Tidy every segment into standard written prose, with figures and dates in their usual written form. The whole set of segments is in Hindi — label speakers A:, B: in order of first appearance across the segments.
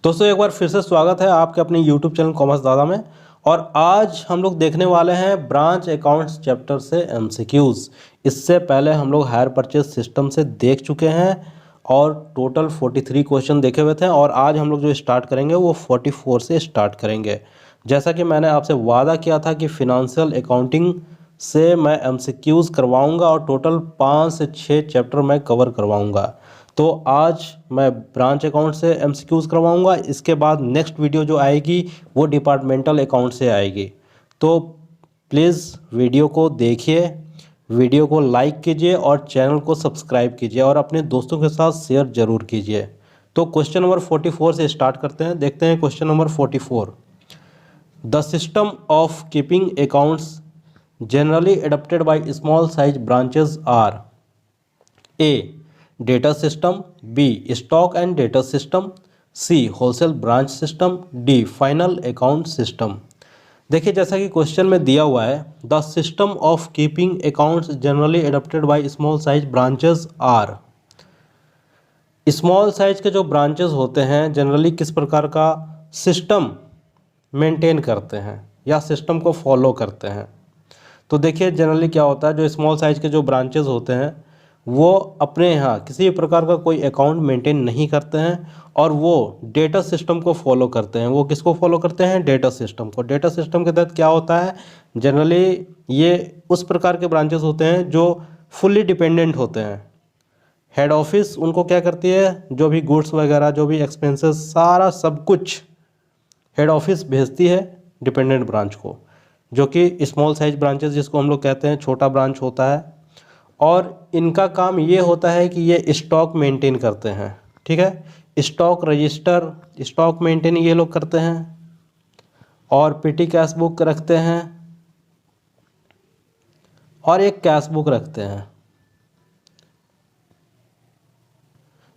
A: दोस्तों एक बार फिर से स्वागत है आपके अपने YouTube चैनल कॉमर्स दादा में। और आज हम लोग देखने वाले हैं ब्रांच अकाउंट्स चैप्टर से एमसीक्यूज़। इससे पहले हम लोग हायर परचेज सिस्टम से देख चुके हैं और टोटल 43 क्वेश्चन देखे हुए थे, और आज हम लोग जो स्टार्ट करेंगे वो 44 से स्टार्ट करेंगे। जैसा कि मैंने आपसे वादा किया था कि फिनंशियल अकाउंटिंग से मैं एमसीक्यूज़ करवाऊँगा और टोटल 5 से 6 चैप्टर मैं कवर करवाऊँगा। तो आज मैं ब्रांच अकाउंट से एमसीक्यूज़ करवाऊंगा। इसके बाद नेक्स्ट वीडियो जो आएगी वो डिपार्टमेंटल अकाउंट से आएगी। तो प्लीज़ वीडियो को देखिए, वीडियो को लाइक कीजिए और चैनल को सब्सक्राइब कीजिए और अपने दोस्तों के साथ शेयर ज़रूर कीजिए। तो क्वेश्चन नंबर 44 से स्टार्ट करते हैं। देखते हैं question number 44। The system of keeping accounts generally adapted by small size branches are A data system, B stock and data system, C wholesale branch system, D final account system. देखिए जैसा कि क्वेश्चन में दिया हुआ है, the system of keeping accounts generally adapted by small size branches are. Small size के जो ब्रांचेस होते हैं जनरली किस प्रकार का सिस्टम मेंटेन करते हैं या सिस्टम को फॉलो करते हैं। तो देखिए जनरली क्या होता है, जो स्मॉल साइज के जो ब्रांचेस होते हैं वो अपने यहाँ किसी प्रकार का कोई अकाउंट मेंटेन नहीं करते हैं और वो डेटा सिस्टम को फॉलो करते हैं। वो किसको फॉलो करते हैं? डेटा सिस्टम को। डेटा सिस्टम के तहत क्या होता है, जनरली ये उस प्रकार के ब्रांचेस होते हैं जो फुल्ली डिपेंडेंट होते हैं। हेड ऑफिस उनको क्या करती है, जो भी गुड्स वगैरह जो भी एक्सपेंसेस सारा सब कुछ हेड ऑफिस भेजती है डिपेंडेंट ब्रांच को, जो कि स्मॉल साइज ब्रांचेस जिसको हम लोग कहते हैं छोटा ब्रांच होता है। और इनका काम ये होता है कि ये स्टॉक मेंटेन करते हैं। ठीक है, स्टॉक रजिस्टर, स्टॉक मेंटेन ये लोग करते हैं और पेटी कैश बुक रखते हैं और एक कैश बुक रखते हैं।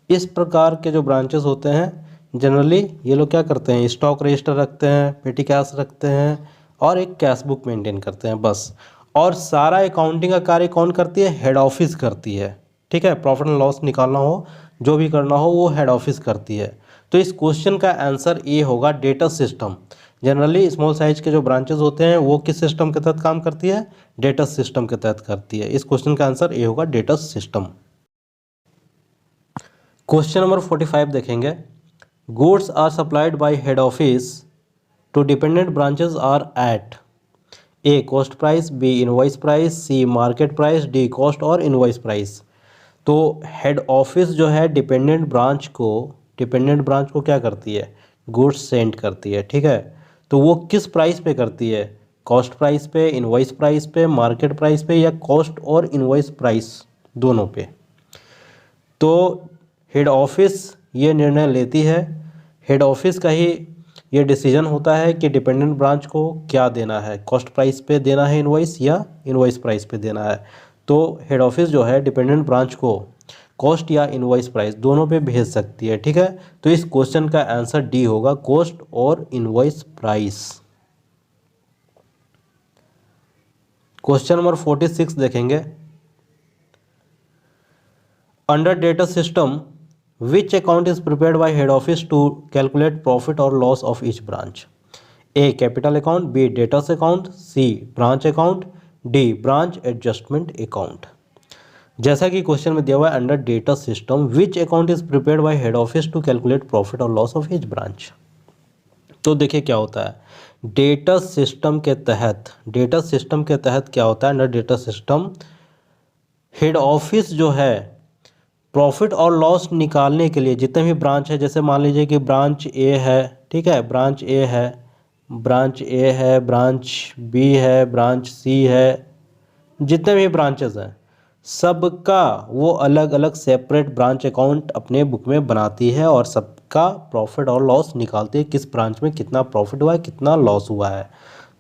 A: इस प्रकार के जो ब्रांचेस होते हैं जनरली ये लोग क्या करते हैं, स्टॉक रजिस्टर रखते हैं, पेटी कैश रखते हैं और एक कैश बुक मेंटेन करते हैं बस। और सारा अकाउंटिंग का कार्य कौन करती है? हेड ऑफिस करती है। ठीक है, प्रॉफिट एंड लॉस निकालना हो, जो भी करना हो वो हेड ऑफिस करती है। तो इस क्वेश्चन का आंसर ए होगा data system. Generally small size के जो ब्रांचेस होते हैं वो किस सिस्टम के तहत काम करती है? डेटा सिस्टम के तहत करती है। इस क्वेश्चन का आंसर ए होगा डेटा सिस्टम। क्वेश्चन नंबर 45 देखेंगे। Goods are supplied by head office to dependent branches are at A cost price, B invoice price, C market price, D cost और इनवॉइस प्राइस। तो हेड ऑफिस जो है डिपेंडेंट ब्रांच को क्या करती है? गुड्स सेंड करती है। ठीक है, तो वो किस प्राइस पे करती है? कॉस्ट प्राइस पे, इनवॉइस प्राइस पे, मार्केट प्राइस पे या कॉस्ट और इनवॉइस प्राइस दोनों पे। तो हेड ऑफिस ये निर्णय लेती है, हेड ऑफिस का ही ये डिसीजन होता है कि डिपेंडेंट ब्रांच को क्या देना है, कॉस्ट प्राइस पे देना है इनवॉइस या इनवॉइस प्राइस पे देना है। तो हेड ऑफिस जो है डिपेंडेंट ब्रांच को कॉस्ट या इनवॉइस प्राइस दोनों पे भेज सकती है। ठीक है, तो इस क्वेश्चन का आंसर डी होगा, कॉस्ट और इनवॉइस प्राइस। क्वेश्चन नंबर 46 देखेंगे। Under data system which account is prepared by head office to calculate profit or loss of each branch? A capital account, B debtors account, C branch account, D branch adjustment account। जैसा कि क्वेश्चन में दिया हुआ है, under data system which account is prepared by head office to calculate profit or loss of each branch। तो देखिए क्या होता है, डेटा सिस्टम के तहत क्या होता है, under data system head office जो है प्रॉफिट और लॉस निकालने के लिए जितने भी ब्रांच है, जैसे मान लीजिए कि ब्रांच ए है, ठीक है, ब्रांच ए है, ब्रांच बी है, ब्रांच सी है, जितने भी ब्रांचेस हैं सबका वो अलग अलग सेपरेट ब्रांच अकाउंट अपने बुक में बनाती है और सबका प्रॉफिट और लॉस निकालती है, किस ब्रांच में कितना प्रॉफिट हुआ है, कितना लॉस हुआ है।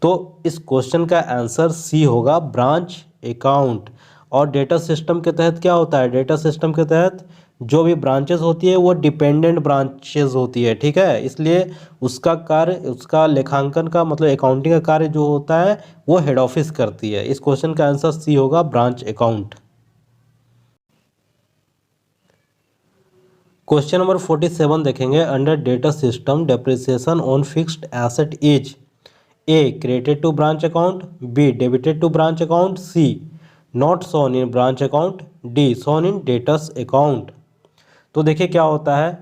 A: तो इस क्वेश्चन का आंसर सी होगा, ब्रांच अकाउंट। और डेटा सिस्टम के तहत क्या होता है, डेटा सिस्टम के तहत जो भी ब्रांचेस होती है वो डिपेंडेंट ब्रांचेस होती है। ठीक है, इसलिए उसका कार्य, उसका लेखांकन का मतलब अकाउंटिंग का कार्य जो होता है वो हेड ऑफिस करती है। इस क्वेश्चन का आंसर सी होगा, ब्रांच अकाउंट। क्वेश्चन नंबर 47 देखेंगे। Under data system depreciation on fixed asset is A credited to branch account, B debited to branch account, C not shown in branch account, D shown in debtors account. तो देखिए क्या होता है,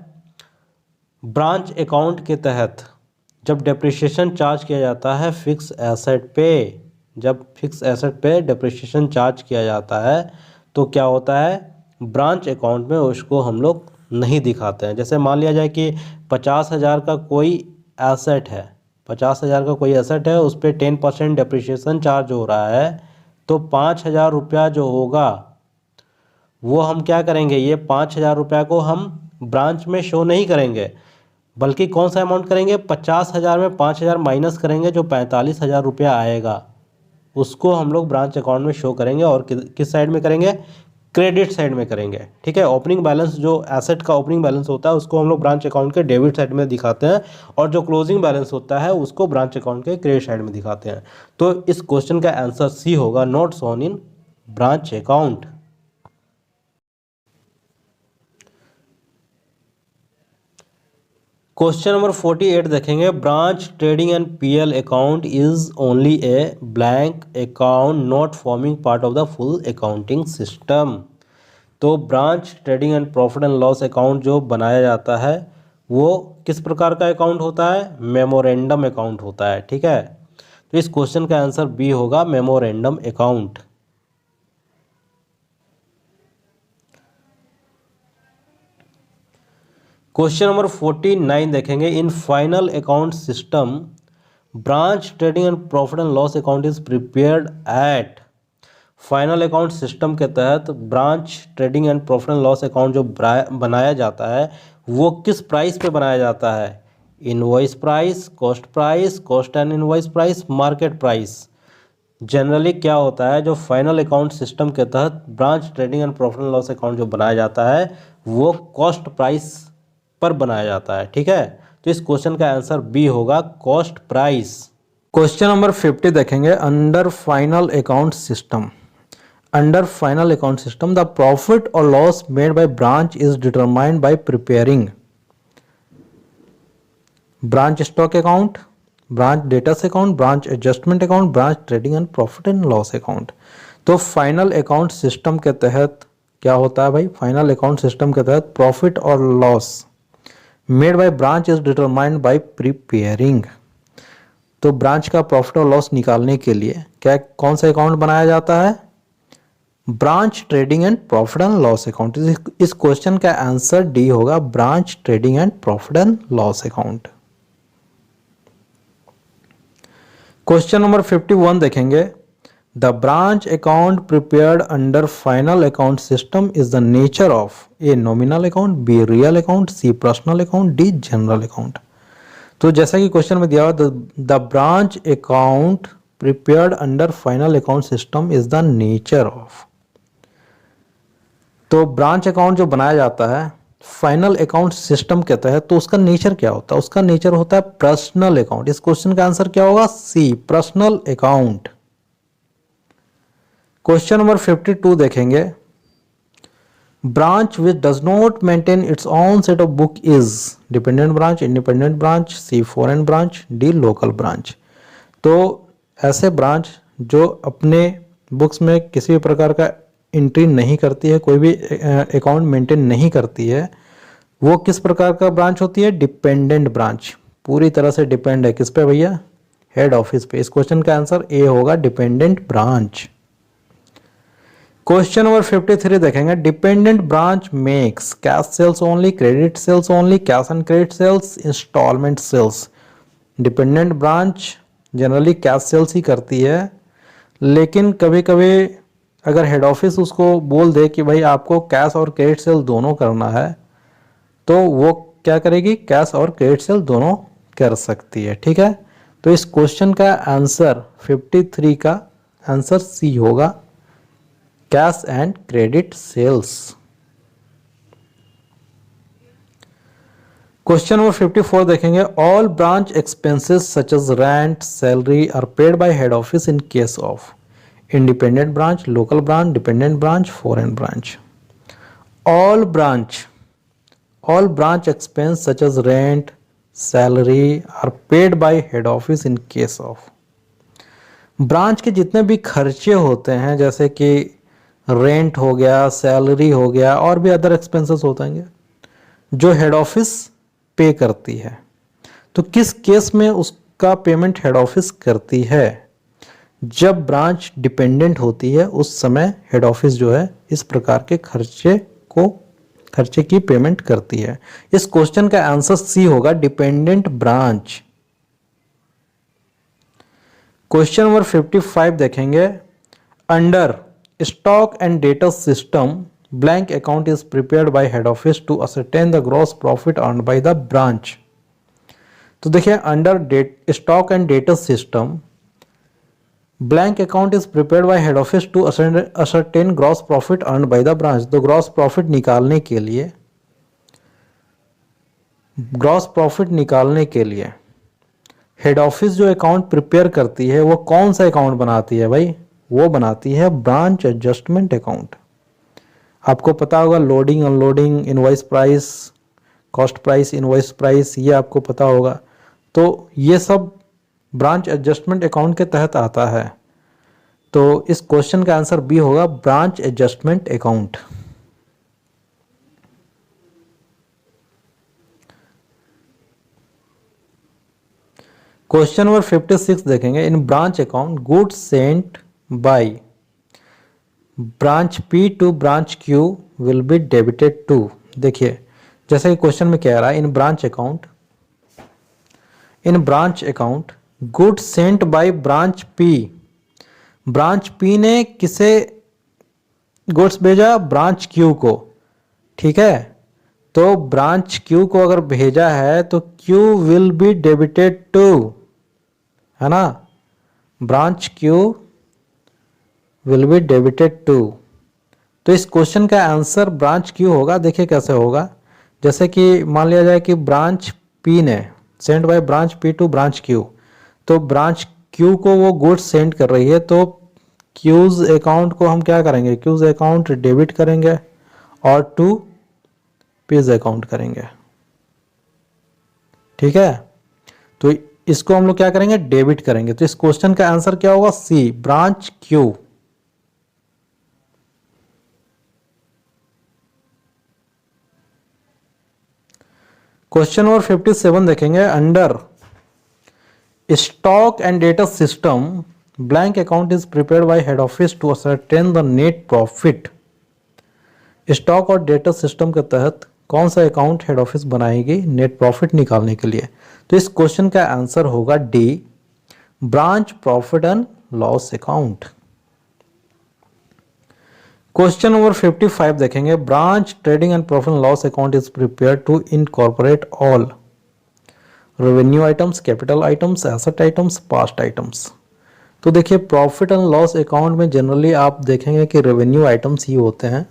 A: ब्रांच अकाउंट के तहत जब डेप्रिसिएशन चार्ज किया जाता है फिक्स एसेट पे, जब फिक्स एसेट पे डेप्रिसिएशन चार्ज किया जाता है तो क्या होता है, ब्रांच अकाउंट में उसको हम लोग नहीं दिखाते हैं। जैसे मान लिया जाए कि 50,000 का कोई एसेट है, 50,000 का कोई एसेट है, उस पर 10% डेप्रिसिएशन चार्ज हो रहा है, तो 5,000 रुपया जो होगा वो हम क्या करेंगे, ये 5,000 रुपया को हम ब्रांच में शो नहीं करेंगे, बल्कि कौन सा अमाउंट करेंगे, 50,000 में 5,000 माइनस करेंगे, जो 45,000 रुपया आएगा उसको हम लोग ब्रांच अकाउंट में शो करेंगे। और किस साइड में करेंगे, क्रेडिट साइड में करेंगे। ठीक है, ओपनिंग बैलेंस जो एसेट का ओपनिंग बैलेंस होता है उसको हम लोग ब्रांच अकाउंट के डेबिट साइड में दिखाते हैं, और जो क्लोजिंग बैलेंस होता है उसको ब्रांच अकाउंट के क्रेडिट साइड में दिखाते हैं। तो इस क्वेश्चन का आंसर सी होगा, not shown in branch account. Question number 48 देखेंगे। Branch trading and P L account is only a blank account not forming part of the full accounting system. तो branch trading and profit and loss account जो बनाया जाता है वो किस प्रकार का अकाउंट होता है, मेमोरेंडम अकाउंट होता है। ठीक है, तो इस क्वेश्चन का आंसर बी होगा, मेमोरेंडम अकाउंट। क्वेश्चन नंबर 49 देखेंगे। In final account system branch trading and profit and loss account is prepared at. Final account system के तहत branch trading and profit and loss account जो बनाया जाता है वो किस प्राइस पे बनाया जाता है, invoice price, cost and invoice price, market price. Generally क्या होता है, जो फाइनल अकाउंट सिस्टम के तहत branch trading and profit and loss account जो बनाया जाता है वो कॉस्ट प्राइस पर बनाया जाता है। ठीक है, तो इस क्वेश्चन का आंसर बी होगा, कॉस्ट प्राइस। क्वेश्चन नंबर 50 देखेंगे। Under final account system, under final account system the profit और loss made by branch is determined by preparing branch stock account, branch debtors account, branch adjustment account, branch trading and profit and loss account. तो फाइनल अकाउंट सिस्टम के तहत क्या होता है भाई, फाइनल अकाउंट सिस्टम के तहत प्रॉफिट और loss made by branch is determined by preparing. तो ब्रांच का प्रॉफिट और लॉस निकालने के लिए क्या कौन सा अकाउंट बनाया जाता है, branch trading and profit and loss account. इस क्वेश्चन का आंसर डी होगा, branch trading and profit and loss account. Question number 51 देखेंगे। The branch account prepared under final account system is the nature of a nominal account, B real account, C personal account, D general account. तो जैसा कि क्वेश्चन में दिया हुआ, the branch account prepared under final account system is the nature of. तो ब्रांच अकाउंट जो बनाया जाता है फाइनल अकाउंट सिस्टम के तहत, तो उसका नेचर क्या होता है, उसका नेचर होता है पर्सनल अकाउंट। इस क्वेश्चन का आंसर क्या होगा, C personal account. Question number 52 देखेंगे। Branch which does not maintain its own set of book is dependent branch, independent branch, C foreign branch, D local branch. तो ऐसे ब्रांच जो अपने बुक्स में किसी भी प्रकार का एंट्री नहीं करती है, कोई भी अकाउंट मेंटेन नहीं करती है, वो किस प्रकार का ब्रांच होती है, डिपेंडेंट ब्रांच। पूरी तरह से डिपेंड है किस पे भैया, हेड ऑफिस पे। इस क्वेश्चन का आंसर ए होगा, डिपेंडेंट ब्रांच। क्वेश्चन नंबर 53 देखेंगे। Dependent branch makes cash sales only, credit sales only, cash and credit sales, installment sales. Dependent branch generally cash sales ही करती है, लेकिन कभी कभी अगर हेड ऑफिस उसको बोल दे कि भाई आपको कैश और क्रेडिट सेल दोनों करना है, तो वो क्या करेगी, कैश और क्रेडिट सेल दोनों कर सकती है। ठीक है, तो इस क्वेश्चन का आंसर 53 का आंसर सी होगा, cash and credit sales. Question number 54 देखेंगे। All branch expenses such as rent, salary are paid by head office in case of independent branch, local branch, dependent branch, foreign branch. All branch all branch expense such as rent, salary are paid by head office in case of. Branch के जितने भी खर्चे होते हैं जैसे कि रेंट हो गया, सैलरी हो गया और भी अदर एक्सपेंसेस होते हैं जो हेड ऑफिस पे करती है। तो किस केस में उसका पेमेंट हेड ऑफिस करती है? जब ब्रांच डिपेंडेंट होती है उस समय हेड ऑफिस जो है इस प्रकार के खर्चे की पेमेंट करती है। इस क्वेश्चन का आंसर सी होगा, डिपेंडेंट ब्रांच। क्वेश्चन नंबर 55 देखेंगे, under stock and data system blank account is prepared by head office to ascertain the gross profit earned by the branch. तो देखिए, under stock and data system blank account is prepared by head office to ascertain gross profit earned by the branch. तो ग्रॉस प्रॉफिट निकालने के लिए हेड ऑफिस जो अकाउंट प्रिपेयर करती है वो कौन सा अकाउंट बनाती है भाई? वो बनाती है ब्रांच एडजस्टमेंट अकाउंट। आपको पता होगा loading, unloading, invoice price, cost price, invoice price, ये आपको पता होगा। तो ये सब ब्रांच एडजस्टमेंट अकाउंट के तहत आता है। तो इस क्वेश्चन का आंसर बी होगा, branch adjustment account. Question number 56 देखेंगे, in branch account goods sent by branch P to branch Q will be debited to. देखिए, जैसे कि क्वेश्चन में कह रहा है, in branch account goods sent by branch P ने किसे गुड्स भेजा? ब्रांच क्यू को। ठीक है, तो ब्रांच क्यू को अगर भेजा है तो Q will be debited to, है ना? Branch Q will be debited to. तो इस क्वेश्चन का आंसर ब्रांच क्यू होगा। देखिए कैसे होगा, जैसे कि मान लिया जाए कि ब्रांच पी ने send by branch P to branch Q, तो ब्रांच क्यू को वो गुड्स सेंड कर रही है, तो क्यूज अकाउंट को हम क्या करेंगे? क्यूज अकाउंट डेबिट करेंगे और टू पीज अकाउंट करेंगे। ठीक है, तो इसको हम लोग क्या करेंगे? डेबिट करेंगे। तो इस क्वेश्चन का आंसर क्या होगा? C, branch Q. Question number 57 देखेंगे, under stock and data system blank account is prepared by head office to ascertain the net profit. Stock और डेटा सिस्टम के तहत कौन सा अकाउंट हेड ऑफिस बनाएगी नेट प्रॉफिट निकालने के लिए? तो इस क्वेश्चन का आंसर होगा D, branch profit and loss account. Question number 55 देखेंगे, branch trading and profit and loss account is prepared to incorporate all revenue items, capital items, asset items, past items. तो देखिए, प्रॉफिट एंड लॉस अकाउंट में जनरली आप देखेंगे कि रेवेन्यू आइटम्स ही होते हैं,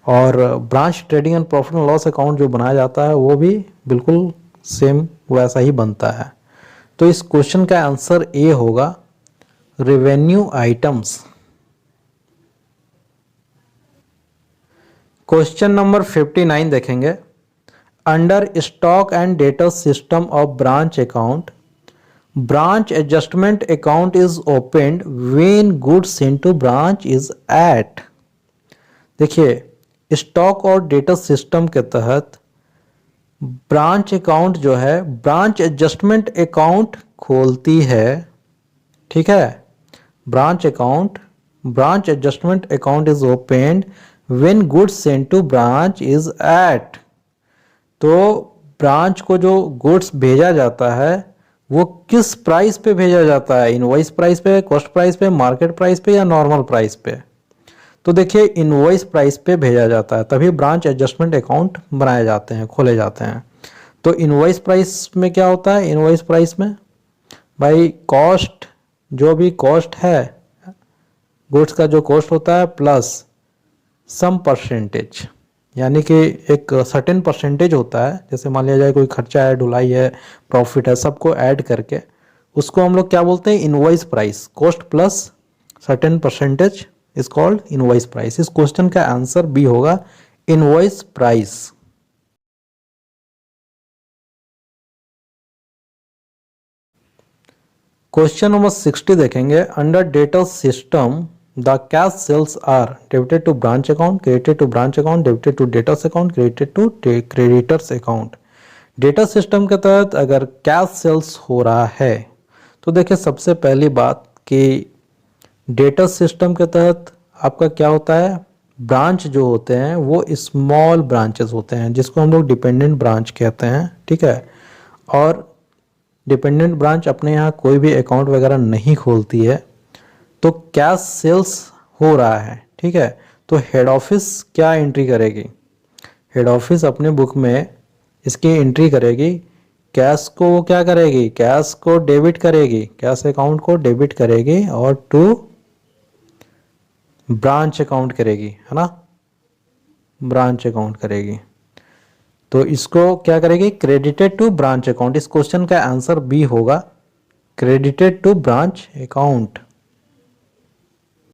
A: और branch trading and profit and loss account जो बनाया जाता है वो भी बिल्कुल सेम वैसा ही बनता है। तो इस क्वेश्चन का आंसर ए होगा, रेवेन्यू आइटम्स। क्वेश्चन नंबर 59 देखेंगे, under stock and data system of branch account branch adjustment account is opened when goods sent to branch is at. देखिए, स्टॉक और डेटा सिस्टम के तहत ब्रांच अकाउंट जो है ब्रांच एडजस्टमेंट अकाउंट खोलती है। ठीक है, branch adjustment account is opened when goods sent to branch is at. तो ब्रांच को जो गुड्स भेजा जाता है वो किस प्राइस पे भेजा जाता है? इनवॉइस प्राइस पे, कॉस्ट प्राइस पे, मार्केट प्राइस पे या नॉर्मल प्राइस पे? तो देखिए, इनवॉइस प्राइस पे भेजा जाता है, तभी ब्रांच एडजस्टमेंट अकाउंट बनाए जाते हैं, खोले जाते हैं। तो इनवॉइस प्राइस में क्या होता है? इनवॉइस प्राइस में भाई कॉस्ट, जो भी कॉस्ट है गुड्स का जो कॉस्ट होता है प्लस सम परसेंटेज, यानी कि एक सर्टेन परसेंटेज होता है। जैसे मान लिया जाए कोई खर्चा है, ढुलाई है, प्रॉफिट है, सबको ऐड करके उसको हम लोग क्या बोलते हैं? Invoice price. Cost plus certain percentage is called invoice price. इस क्वेश्चन का आंसर बी होगा, इनवॉइस प्राइस।
B: क्वेश्चन नंबर 60 देखेंगे। Under data system the cash sales are debited to branch account, credited to branch account, debited to debtors account, credited to creditors account. Data system के तहत अगर कैश सेल्स हो रहा है तो देखिए सबसे पहली बात कि डेटा सिस्टम के तहत आपका क्या होता है, ब्रांच जो होते हैं वो स्मॉल ब्रांचेस होते हैं जिसको हम लोग डिपेंडेंट ब्रांच कहते हैं, ठीक है। और डिपेंडेंट ब्रांच अपने यहाँ कोई भी अकाउंट वगैरह नहीं खोलती है, तो कैश सेल्स हो रहा है, ठीक है। तो हेड ऑफिस क्या एंट्री करेगी, हेड ऑफिस अपने बुक में इसकी एंट्री करेगी, कैश को वो क्या करेगी, कैश को डेबिट करेगी, कैश अकाउंट को डेबिट करेगी और टू ब्रांच अकाउंट करेगी, है ना, ब्रांच अकाउंट करेगी। तो इसको क्या करेगी, क्रेडिटेड टू ब्रांच अकाउंट। इस क्वेश्चन का आंसर बी होगा, क्रेडिटेड टू ब्रांच अकाउंट।